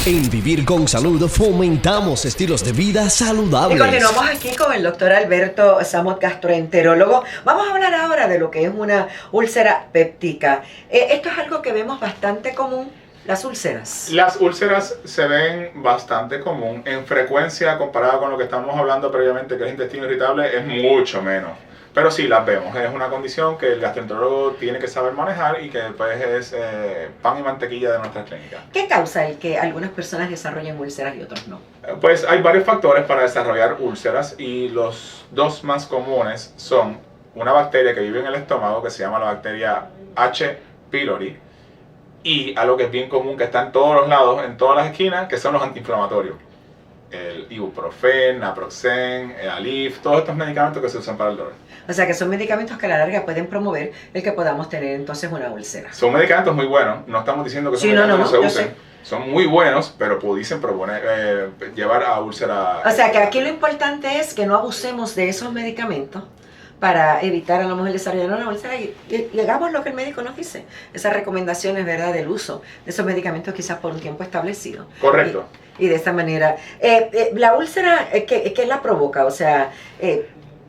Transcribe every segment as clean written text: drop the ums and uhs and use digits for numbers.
En Vivir con Salud fomentamos estilos de vida saludables. Y continuamos aquí con el doctor Alberto Samot, gastroenterólogo. Vamos a hablar ahora de lo que es una úlcera péptica. Esto es algo que vemos bastante común, las úlceras. Las úlceras se ven bastante común. En frecuencia, comparado con lo que estamos hablando previamente, que es intestino irritable, es mucho menos. Pero sí, las vemos. Es una condición que el gastroenterólogo tiene que saber manejar y que pues es pan y mantequilla de nuestra clínica. ¿Qué causa el que algunas personas desarrollen úlceras y otros no? Pues hay varios factores para desarrollar úlceras y los dos más comunes son una bacteria que vive en el estómago que se llama la bacteria H. pylori y algo que es bien común que está en todos los lados, en todas las esquinas, que son los antiinflamatorios. El ibuprofen, naproxen, el Aleve, todos estos medicamentos que se usan para el dolor. O sea que son medicamentos que a la larga pueden promover el que podamos tener entonces una úlcera. Son medicamentos muy buenos, no estamos diciendo que son medicamentos no se usen. Son muy buenos, pero pudiesen llevar a úlcera. O sea que aquí lo importante es que no abusemos de esos medicamentos para evitar a lo mejor el desarrollo de una úlcera y hagamos lo que el médico nos dice. Esas recomendaciones, ¿verdad?, del uso de esos medicamentos quizás por un tiempo establecido. Correcto. Y de esta manera. La úlcera, ¿qué la provoca? O sea,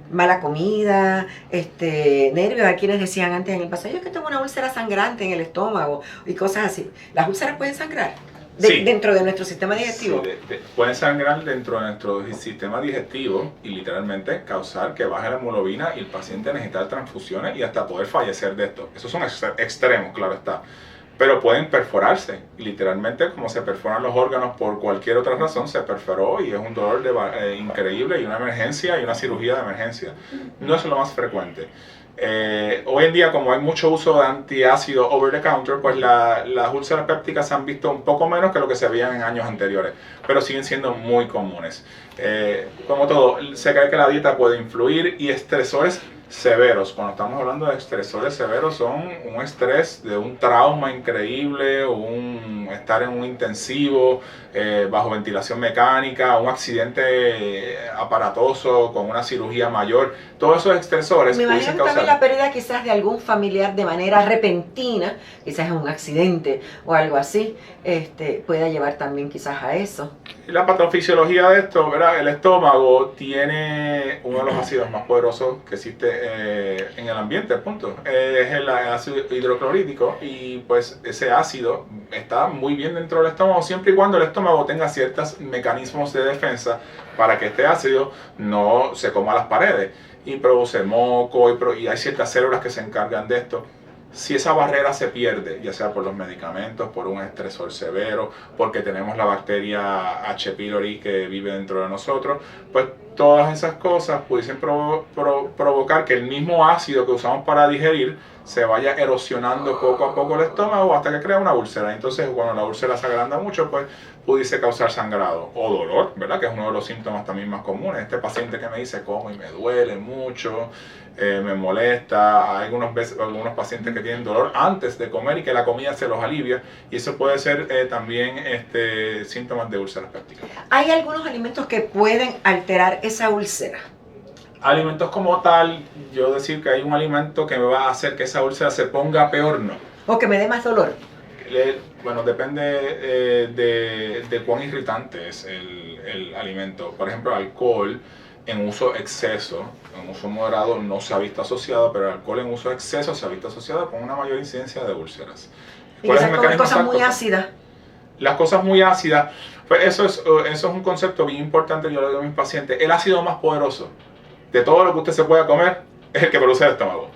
mala comida, nervios. Hay quienes decían antes en el pasado, yo es que tengo una úlcera sangrante en el estómago y cosas así. ¿Las úlceras pueden sangrar? Sí. Dentro de nuestro sistema digestivo. Sí, pueden sangrar dentro de nuestro sistema digestivo y literalmente causar que baje la hemoglobina y el paciente necesitar transfusiones y hasta poder fallecer de esto. Esos son extremos, claro está. Pero pueden perforarse y literalmente como se perforan los órganos por cualquier otra razón, se perforó y es un dolor increíble y una emergencia y una cirugía de emergencia. No es lo más frecuente. Hoy en día, como hay mucho uso de antiácido over the counter, pues las úlceras pépticas se han visto un poco menos que lo que se veían en años anteriores, pero siguen siendo muy comunes. Como todo, se cree que la dieta puede influir y estresores severos. Cuando estamos hablando de estresores severos, son un estrés de un trauma increíble, estar en un intensivo, bajo ventilación mecánica, un accidente aparatoso con una cirugía mayor. Todos esos estresores me imagino pueden que también causar la pérdida quizás de algún familiar de manera repentina, quizás en un accidente o algo así, pueda llevar también quizás a eso. La patofisiología de esto, ¿verdad? El estómago tiene uno de los ácidos más poderosos que existe en el ambiente, punto. Es el ácido hidroclorítico y pues ese ácido está muy bien dentro del estómago siempre y cuando el estómago tenga ciertos mecanismos de defensa para que este ácido no se coma las paredes y produce moco y hay ciertas células que se encargan de esto. Si esa barrera se pierde, ya sea por los medicamentos, por un estresor severo, porque tenemos la bacteria H. pylori que vive dentro de nosotros, pues todas esas cosas pudiesen provocar que el mismo ácido que usamos para digerir se vaya erosionando poco a poco el estómago hasta que crea una úlcera. Entonces, cuando la úlcera se agranda mucho, pues pudiese causar sangrado o dolor, ¿verdad? Que es uno de los síntomas también más comunes. Este paciente que me dice como y me duele mucho, me molesta. Hay algunos pacientes que tienen dolor antes de comer y que la comida se los alivia. Y eso puede ser también síntomas de úlceras pépticas. ¿Hay algunos alimentos que pueden alterar esa úlcera? Alimentos como tal, yo decir que hay un alimento que me va a hacer que esa úlcera se ponga peor, no. ¿O que me dé más dolor? Bueno, depende de cuán irritante es el alimento. Por ejemplo, alcohol en uso exceso, en uso moderado no se ha visto asociado, pero el alcohol en uso exceso se ha visto asociado con una mayor incidencia de úlceras. ¿Y quizás comer cosas muy ácidas? Las cosas muy ácidas, pues eso es un concepto bien importante, yo lo digo a mis pacientes. El ácido más poderoso de todo lo que usted se pueda comer es el que produce el estómago.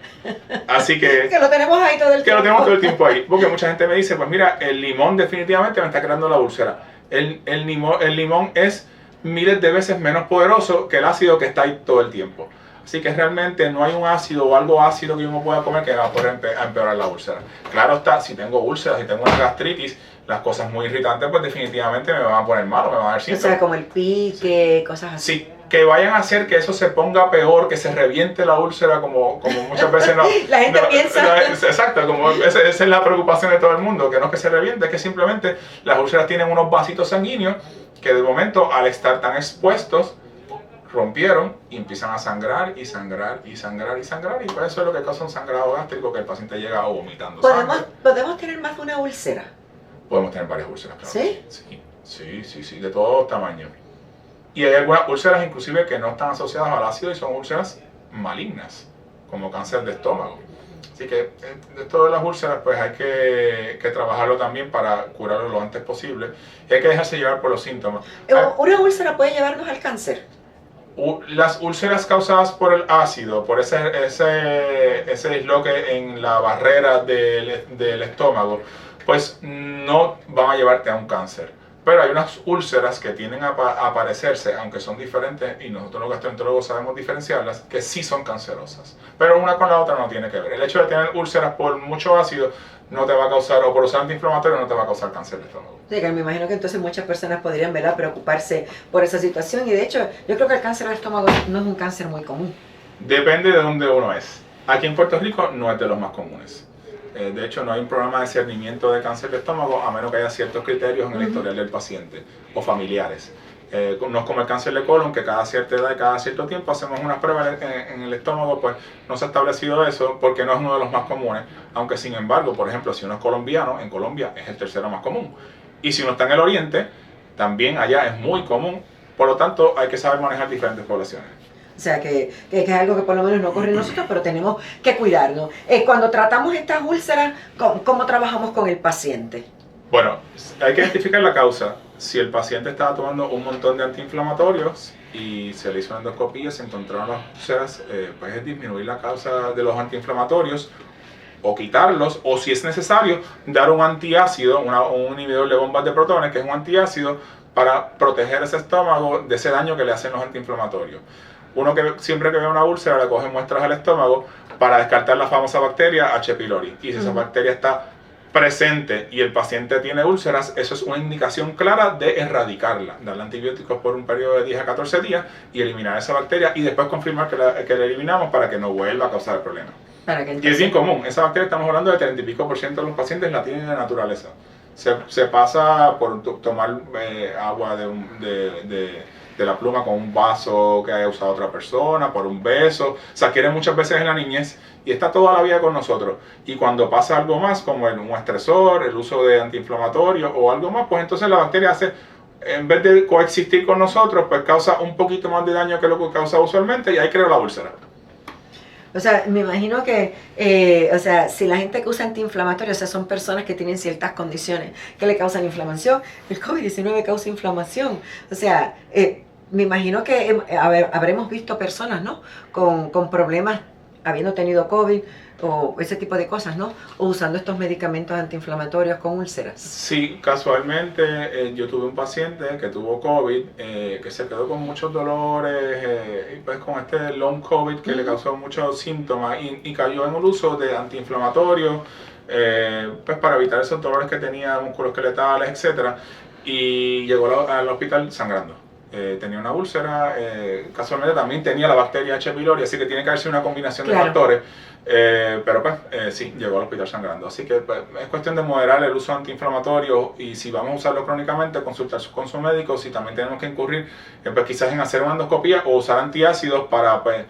Así que lo tenemos ahí todo el tiempo. Que lo tenemos todo el tiempo ahí. Porque mucha gente me dice, pues mira, el limón definitivamente me está creando la úlcera. El limón es miles de veces menos poderoso que el ácido que está ahí todo el tiempo. Así que realmente no hay un ácido o algo ácido que uno pueda comer que va a poder empeorar la úlcera. Claro está, si tengo úlceras, si tengo una gastritis, las cosas muy irritantes, pues definitivamente me van a poner malo, me van a dar síntomas. O sea, como el pique, cosas así. Sí, que vayan a hacer que eso se ponga peor, que se reviente la úlcera, como muchas veces no. La gente piensa. Exacto, como esa es la preocupación de todo el mundo, que no es que se reviente, es que simplemente las úlceras tienen unos vasitos sanguíneos que de momento, al estar tan expuestos, rompieron y empiezan a sangrar y sangrar y sangrar y sangrar, y por eso es lo que causa un sangrado gástrico, que el paciente llega vomitando sangre. ¿Podemos tener más de una úlcera? Podemos tener varias úlceras, claro. ¿Sí? Sí, de todos tamaños. Y hay algunas úlceras inclusive que no están asociadas al ácido y son úlceras malignas, como cáncer de estómago. Así que esto de las úlceras pues hay que trabajarlo también para curarlo lo antes posible. Y hay que dejarse llevar por los síntomas. ¿Una úlcera puede llevarnos al cáncer? Las úlceras causadas por el ácido, por ese disloque en la barrera del estómago, pues no van a llevarte a un cáncer. Pero hay unas úlceras que tienden a aparecerse, aunque son diferentes, y nosotros los gastroenterólogos sabemos diferenciarlas, que sí son cancerosas. Pero una con la otra no tiene que ver. El hecho de tener úlceras por mucho ácido no te va a causar, o por usar antiinflamatorios, no te va a causar cáncer de estómago. Sí, que me imagino que entonces muchas personas podrían, ¿verdad?, preocuparse por esa situación. Y de hecho, yo creo que el cáncer del estómago no es un cáncer muy común. Depende de dónde uno es. Aquí en Puerto Rico no es de los más comunes. De hecho, no hay un programa de discernimiento de cáncer de estómago a menos que haya ciertos criterios en el historial del paciente o familiares. No es como el cáncer de colon, que cada cierta edad y cada cierto tiempo hacemos unas pruebas en el estómago, pues no se ha establecido eso porque no es uno de los más comunes. Aunque sin embargo, por ejemplo, si uno es colombiano, en Colombia es el tercero más común. Y si uno está en el oriente, también allá es muy común. Por lo tanto, hay que saber manejar diferentes poblaciones. O sea, que es algo que por lo menos no ocurre en nosotros, pero tenemos que cuidarnos. Cuando tratamos estas úlceras, ¿cómo trabajamos con el paciente? Bueno, hay que identificar la causa. Si el paciente estaba tomando un montón de antiinflamatorios y se le hizo una endoscopía, se encontraron las úlceras, pues es disminuir la causa de los antiinflamatorios o quitarlos, o si es necesario, dar un antiácido, un inhibidor de bombas de protones, que es un antiácido, para proteger ese estómago de ese daño que le hacen los antiinflamatorios. Uno que siempre que ve una úlcera le coge muestras al estómago para descartar la famosa bacteria H. pylori. Y si esa bacteria está presente y el paciente tiene úlceras, eso es una indicación clara de erradicarla. Darle antibióticos por un periodo de 10 a 14 días y eliminar esa bacteria y después confirmar que la eliminamos para que no vuelva a causar el problema. Y es bien común. Esa bacteria, estamos hablando de 30 y pico % de los pacientes la tienen de naturaleza. Se pasa por tomar agua de la pluma con un vaso que haya usado otra persona, por un beso. Se adquiere muchas veces en la niñez y está toda la vida con nosotros. Y cuando pasa algo más, como un estresor, el uso de antiinflamatorios o algo más, pues entonces la bacteria hace, en vez de coexistir con nosotros, pues causa un poquito más de daño que lo que causa usualmente y ahí crea la úlcera. O sea, me imagino que, si la gente que usa antiinflamatorios, son personas que tienen ciertas condiciones que le causan inflamación, el COVID-19 causa inflamación. O sea, me imagino que habremos visto personas, ¿no?, con problemas habiendo tenido COVID o ese tipo de cosas, ¿no?, o usando estos medicamentos antiinflamatorios con úlceras. Sí, casualmente yo tuve un paciente que tuvo COVID, que se quedó con muchos dolores, y pues con este long COVID que le causó muchos síntomas y cayó en el uso de antiinflamatorios, pues para evitar esos dolores que tenía, musculoesqueletales, etcétera, y llegó al hospital sangrando. Tenía una úlcera, casualmente también tenía la bacteria H. pylori, así que tiene que haber una combinación de factores, pero pues sí, llegó al hospital sangrando. Así que pues, es cuestión de moderar el uso antiinflamatorio y si vamos a usarlo crónicamente, consultar con su médico. Si también tenemos que incurrir pues, quizás en hacer una endoscopía o usar antiácidos para, pues,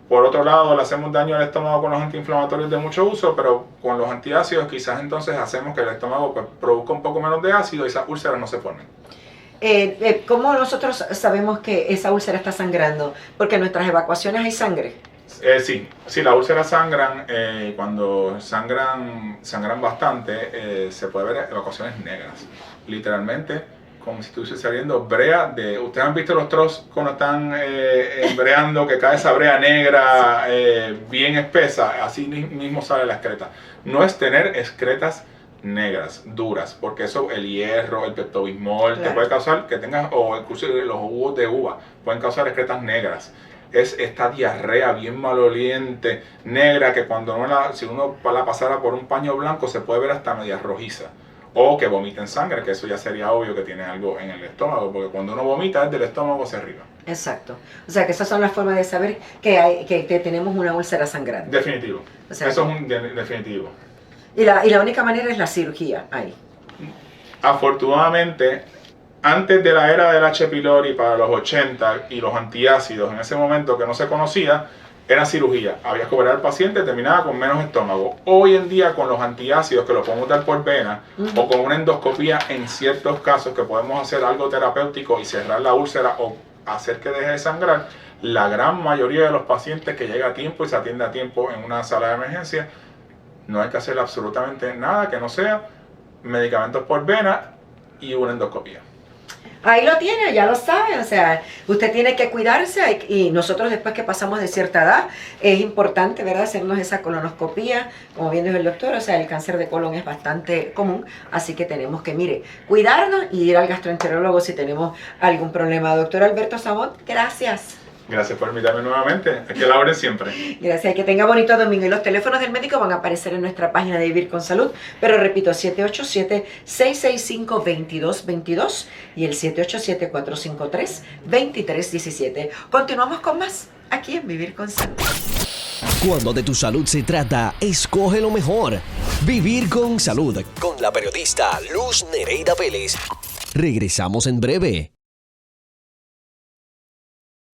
por otro lado, le hacemos daño al estómago con los antiinflamatorios de mucho uso, pero con los antiácidos quizás entonces hacemos que el estómago pues, produzca un poco menos de ácido y esas úlceras no se formen. ¿Cómo nosotros sabemos que esa úlcera está sangrando? Porque en nuestras evacuaciones hay sangre. Sí, las úlceras sangran, cuando sangran bastante, se puede ver evacuaciones negras. Literalmente, como si estuviese saliendo brea de... Ustedes han visto los trozos cuando están embreando, que cae esa brea negra bien espesa, así mismo sale la excreta. No es tener excretas negras, duras, porque eso, el hierro, el peptobismol, te puede causar que tengas, o incluso los jugos de uva, pueden causar excretas negras. Es esta diarrea bien maloliente, negra, que cuando si uno la pasara por un paño blanco se puede ver hasta media rojiza. O que vomiten sangre, que eso ya sería obvio que tiene algo en el estómago, porque cuando uno vomita es del estómago hacia arriba. Exacto. O sea, que esas son las formas de saber que tenemos una úlcera sangrante. Definitivo. O sea, eso es un definitivo. Y la única manera es la cirugía ahí. Afortunadamente, antes de la era del H. pylori para los 80 y los antiácidos, en ese momento que no se conocía, era cirugía. Había que operar al paciente, terminaba con menos estómago. Hoy en día, con los antiácidos que lo podemos dar por vena, o con una endoscopía en ciertos casos que podemos hacer algo terapéutico y cerrar la úlcera o hacer que deje de sangrar, la gran mayoría de los pacientes que llega a tiempo y se atiende a tiempo en una sala de emergencia, no hay que hacer absolutamente nada que no sea medicamentos por vena y una endoscopía. Ahí lo tiene, ya lo sabe, o sea, usted tiene que cuidarse y nosotros después que pasamos de cierta edad es importante, ¿verdad?, hacernos esa colonoscopía, como bien dijo el doctor, o sea, el cáncer de colon es bastante común, así que tenemos que, mire, cuidarnos y ir al gastroenterólogo si tenemos algún problema. Doctor Alberto Sabot, gracias. Gracias por invitarme nuevamente, aquí a la orden siempre. Gracias, que tenga bonito domingo. Y los teléfonos del médico van a aparecer en nuestra página de Vivir con Salud, pero repito, 787-665-2222 y el 787-453-2317. Continuamos con más aquí en Vivir con Salud. Cuando de tu salud se trata, escoge lo mejor. Vivir con Salud con la periodista Luz Nereida Vélez. Regresamos en breve.